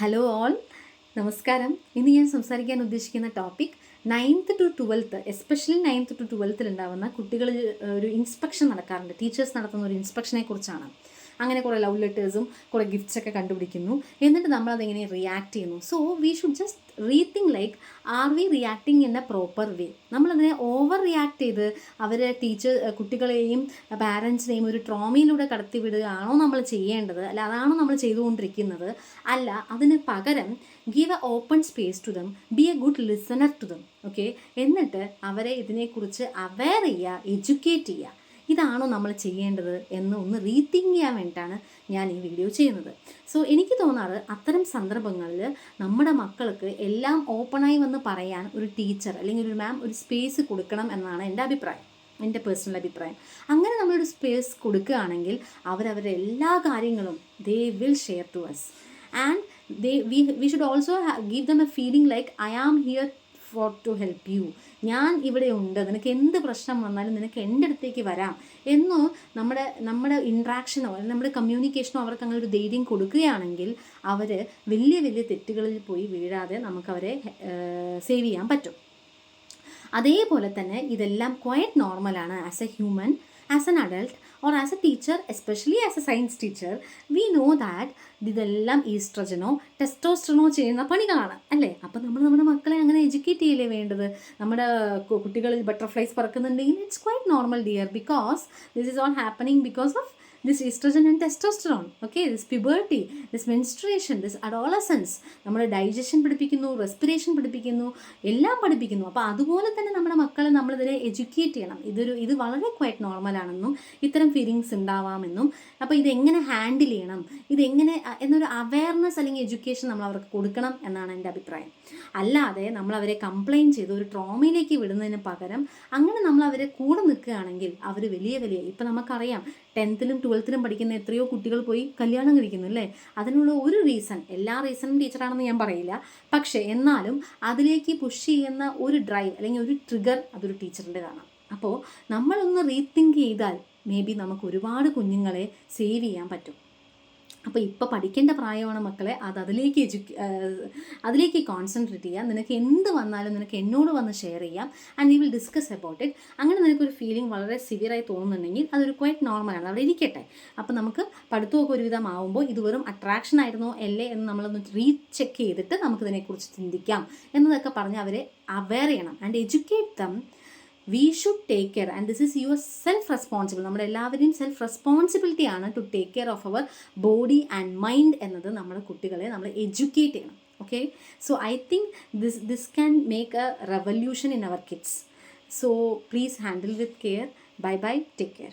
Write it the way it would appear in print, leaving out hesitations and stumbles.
Hello all, നമസ്കാരം. ഇന്ന് ഞാൻ സംസാരിക്കാൻ ഉദ്ദേശിക്കുന്ന topic 9th to 12th, especially 9th to 12th ഉണ്ടാവുന്ന കുട്ടികളിൽ ഒരു ഇൻസ്പെക്ഷൻ നടക്കാറുണ്ട്. ടീച്ചേഴ്സ് നടത്തുന്ന ഒരു ഇൻസ്പെക്ഷനെ കുറിച്ചാണ്. അങ്ങനെ കുറേ ലവ് ലെറ്റേഴ്സും കുറേ ഗിഫ്റ്റ്സ് ഒക്കെ കണ്ടുപിടിക്കുന്നു. എന്നിട്ട് നമ്മളതെങ്ങനെ റിയാക്ട് ചെയ്യുന്നു. So we should just rethink like, are we reacting in a proper way? നമ്മളതിനെ ഓവർ റിയാക്ട് ചെയ്ത് അവരെ കുട്ടികളെയും പാരൻസിനെയും ഒരു ട്രോമയിലൂടെ കടത്തിവിടുകയാണോ നമ്മൾ ചെയ്യേണ്ടത്? അല്ല, അതാണോ നമ്മൾ ചെയ്തുകൊണ്ടിരിക്കുന്നത്? അല്ല, അതിന് പകരം give a open space to them, be a good listener to them. Okay, എന്നിട്ട് അവരെ ഇതിനെക്കുറിച്ച് അവെയർ ചെയ്യുക, എഡ്യൂക്കേറ്റ് ചെയ്യുക. ഇതാണോ നമ്മൾ ചെയ്യേണ്ടത് എന്ന് ഒന്ന് റീതിങ്ക് ചെയ്യാൻ വേണ്ടിയിട്ടാണ് ഞാൻ ഈ വീഡിയോ ചെയ്യുന്നത്. സോ എനിക്ക് തോന്നാറ്, അത്തരം സന്ദർഭങ്ങളിൽ നമ്മുടെ മക്കൾക്ക് എല്ലാം ഓപ്പണായി വന്ന് പറയാൻ ഒരു ടീച്ചർ അല്ലെങ്കിൽ ഒരു മാം ഒരു സ്പേസ് കൊടുക്കണം എന്നാണ് എൻ്റെ പേഴ്സണൽ അഭിപ്രായം. അങ്ങനെ നമ്മളൊരു സ്പേസ് കൊടുക്കുകയാണെങ്കിൽ അവരവരുടെ എല്ലാ കാര്യങ്ങളും they will share to us. And we should also give them a feeling like, I am here to help you. ഞാൻ ഇവിടെ ഉണ്ട്, നിനക്ക് എന്ത് പ്രശ്നം വന്നാലും നിനക്ക് എൻ്റെ അടുത്തേക്ക് വരാം എന്ന് നമ്മുടെ ഇൻട്രാക്ഷനോ അല്ലെങ്കിൽ നമ്മുടെ കമ്മ്യൂണിക്കേഷനോ അവർക്ക് അങ്ങനെ ഒരു ധൈര്യം കൊടുക്കുകയാണെങ്കിൽ അവർ വലിയ വലിയ തെറ്റുകളിൽ പോയി വീഴാതെ നമുക്കവരെ സേവ് ചെയ്യാൻ പറ്റും. അതേപോലെ തന്നെ ഇതെല്ലാം ക്വയറ്റ് നോർമലാണ്. As A human, as an adult or as A teacher, especially as A science teacher, we know that ഇതെല്ലാം ഈസ്ട്രജനോ ടെസ്റ്റോസ്റ്ററനോ ചെയ്യുന്ന പണികളാണ്, അല്ലേ? അപ്പം നമ്മൾ നമ്മുടെ മക്കളെ അങ്ങനെ എഡ്യൂക്കേറ്റ് ചെയ്യലേ വേണ്ടത്. നമ്മുടെ കുട്ടികളിൽ ബട്ടർഫ്ലൈസ് പറക്കുന്നുണ്ടെങ്കിൽ it's quite normal dear, because this is all happening because of this estrogen and testosterone. Okay, this puberty, this menstruation, this adolescence, നമ്മുടെ ഡൈജഷൻ പഠിപ്പിക്കുന്നു, റെസ്പിറേഷൻ പഠിപ്പിക്കുന്നു, എല്ലാം പഠിപ്പിക്കുന്നു. അപ്പോൾ അതുപോലെ തന്നെ നമ്മുടെ മക്കളെ നമ്മളിതിനെ എഡ്യൂക്കേറ്റ് ചെയ്യണം. ഇത് വളരെ ക്വൈറ്റ് നോർമലാണെന്നും ഇത്തരം ഫീലിങ്സ് ഉണ്ടാവാമെന്നും, അപ്പോൾ ഇതെങ്ങനെ ഹാൻഡിൽ ചെയ്യണം, ഇതെങ്ങനെ എന്നൊരു അവയർനെസ് അല്ലെങ്കിൽ എഡ്യൂക്കേഷൻ നമ്മൾ അവർക്ക് കൊടുക്കണം എന്നാണ് എൻ്റെ അഭിപ്രായം. അല്ലാതെ നമ്മളവരെ കംപ്ലയിൻറ്റ് ചെയ്ത് ഒരു ട്രോമയിലേക്ക് വിടുന്നതിന് പകരം അങ്ങനെ നമ്മൾ അവരെ കൂടെ നിൽക്കുകയാണെങ്കിൽ അവർ വലിയ ഇപ്പം നമുക്കറിയാം 10th-ലും 12th-ലും പഠിക്കുന്ന എത്രയോ കുട്ടികൾ പോയി കല്യാണം കഴിക്കുന്നു, അല്ലേ? അതിനുള്ള ഒരു റീസൺ, എല്ലാ റീസണും ടീച്ചറാണെന്ന് ഞാൻ പറയില്ല, പക്ഷേ എന്നാലും അതിലേക്ക് പുഷ് ചെയ്യുന്ന ഒരു ഡ്രൈവ് അല്ലെങ്കിൽ ഒരു ട്രിഗർ അതൊരു ടീച്ചറിൻ്റെതാണ്. അപ്പോൾ നമ്മളൊന്ന് റീതിങ്ക് ചെയ്താൽ മേ ബി നമുക്ക് ഒരുപാട് കുഞ്ഞുങ്ങളെ സേവ് ചെയ്യാൻ പറ്റും. അപ്പോൾ ഇപ്പോൾ പഠിക്കേണ്ട പ്രായമാണ് മക്കളെ, അതിലേക്ക് കോൺസെൻട്രേറ്റ് ചെയ്യുക. നിനക്ക് എന്ത് വന്നാലും നിനക്ക് എന്നോട് വന്ന് ഷെയർ ചെയ്യാം, and we will discuss about it. അങ്ങനെ നിനക്കൊരു ഫീലിംഗ് വളരെ സിവിയറായി തോന്നുന്നുണ്ടെങ്കിൽ അതൊരു ക്വൈറ്റ് നോർമലാണ്, അവിടെ ഇരിക്കട്ടെ. അപ്പോൾ നമുക്ക് പഠിത്തമൊക്കെ ഒരുവിധം ആവുമ്പോൾ ഇത് വെറും അട്രാക്ഷൻ ആയിരുന്നോ അല്ലേ എന്ന് നമ്മളൊന്ന് റീചെക്ക് ചെയ്തിട്ട് നമുക്കിതിനെക്കുറിച്ച് ചിന്തിക്കാം എന്നതൊക്കെ പറഞ്ഞ് അവരെ അവെയർ ചെയ്യണം and educate them. We should take care, and this is your self responsible. നമ്മുടെ എല്ലാവരുടെയും സെൽഫ് റെസ്പോൺസിബിലിറ്റിയാണ് to take care of our body and mind എന്നത് നമ്മുടെ കുട്ടികളെ നമ്മൾ എഡ്യൂക്കേറ്റ് ചെയ്യണം. Okay, so I think this can make a revolution in our kids. So please handle with care. Bye bye, take care.